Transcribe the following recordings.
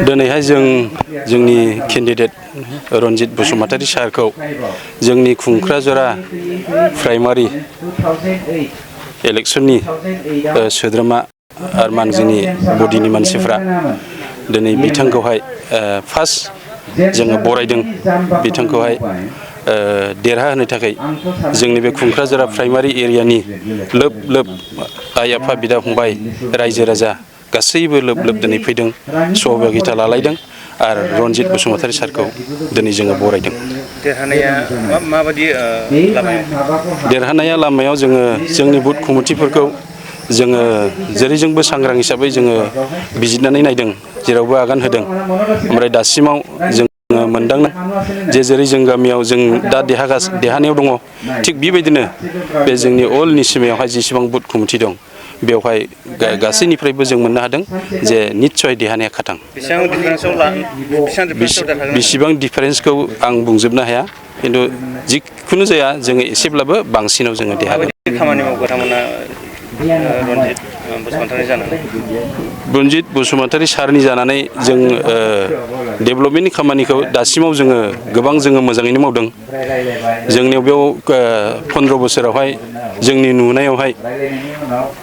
दिनैहाय जोंनि केन्डिडेट रनजित बसुमतारी सारखौ जोंनि खुंख्राजरा प्राइमारि इलेक्शननि सोद्रोमा आरो मानजिनि बडिनि मानसिफ्रा दिनै बिथांखौहाय फार्स्ट जोङो बरायदों बिथांखौहाय देरहाहोनो थाखाय जोंनि बे खुंख्राजरा प्राइमारि एरियानि लोब लोब आइ आफा बिदा फंबाय रायजो राजा गासैबो लोब लोब दिनै फैदों सहभागिता लालायदों आरो रनजित बसुमतारी सारखौ दिनै जोङो बरायदों। देरहानाया माबायदि देरहानाया लामायाव जोङो जोंनि बुथ कमिटिफोरखौ जोङो जेरैजोंबो सांग्रां हिसाबै जोङो बिजिरनानै नायदों जेरावबो आगान होदों ओमफ्राय दासिमाव जों मोनदांनो जे जेरै जों गामियाव जों दा देरहानायाव दङ थिग बेबायदिनो बे जोंनि अल निसिमायावहाय जेसेबां बुथ कमिटि दं बेवहाय गासैनिफ्रायबो जों मोननो हादों जे निस्सय देरहानाया खाथां। बेसेबां डिफारेन्सखौ आं बुंजोबनो हाया खिन्थु जिखुनु जाया जोङो एसेब्लाबो बांसिनाव जोङो देरहागोन। खामानि मावो बिथांमोना रनजित बसुमतारी जानानै रनजित बसुमतारी सारनि जानानै जों डेभेलपमेन्टनि खामानिखौ दासिमाव जोङो गोबां जोङो मोजाङैनो मावदों। जोंनियाव बेयाव 15 बोसोरावहाय जोंनि नुनायावहाय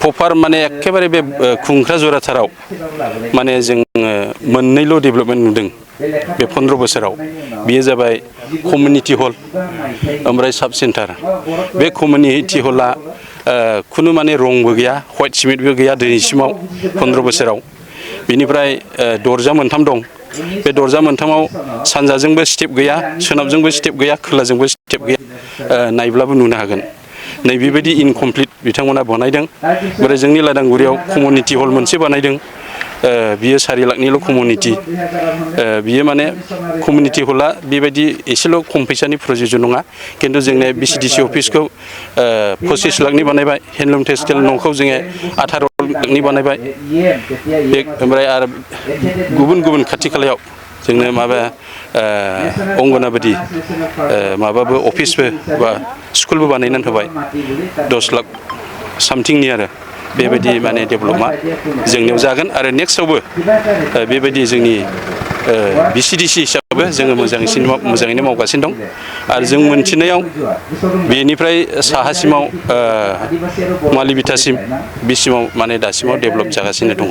प्रपार माने एखेबारे बे खुंख्राजराथाराव माने जोङो मोननैल' डेभेलपमेन्ट नुदों बे 15 बोसोराव बेयो जाबाय कमिउनिटि हल ओमफ्राय साब सेन्टार। बे कमिउनिटि हला खुनु माने रंबो गैया व्हाइट सिमेन्टबो गैया दिनैसिमाव 15 बोसोराव। बिनिफ्राय दरजा मोनथाम दं बे दरजा मोनथामाव सानजाजोंबो स्टेप गैया सोनाबजोंबो स्टेप गैया खोलाजोंबो स्टेप गैया नायब्लाबो नुनो हागोन। नै बेबायदि इनकमप्लिट बिथांमोना बानायदों। ओमफ्राय जोंनि लादांगुरियाव कमिउनिटि हल मोनसे बानायदों बियो 4 लाखनिल' कमिउनिटि बियो माने कमिउनिटि हला बेबायदि एसेल' खम फैसानि प्रजेक्ट नङा खिन्थु जोंनि BCDC अफिसखौ 25 लाखनि बानायबाय हेन्डलुम टेक्सटाइल न'खौ जोङो 18 लाखनि बानायबाय ओमफ्राय आरो गुबुन गुबुन खाथि खालायाव जोंनो माबा अंगनाबादि माबाबो अफिसबो बा स्कुलबो बानायनानै होबाय 10 लाख सामथिंनि आरो बेबायदि माने डेभेलपआ जोंनियाव जागोन आरो नेक्स्टआवबो बेबायदि जोंनि BCDC हिसाबै जोङो मोजाङैनो मावगासिनो दं आरो जों मोनथिनायाव बेनिफ्राय साहासिमाव मालिबिटासिम बिसिमाव माने दासिमाव डेभेलप जागासिनो दङ।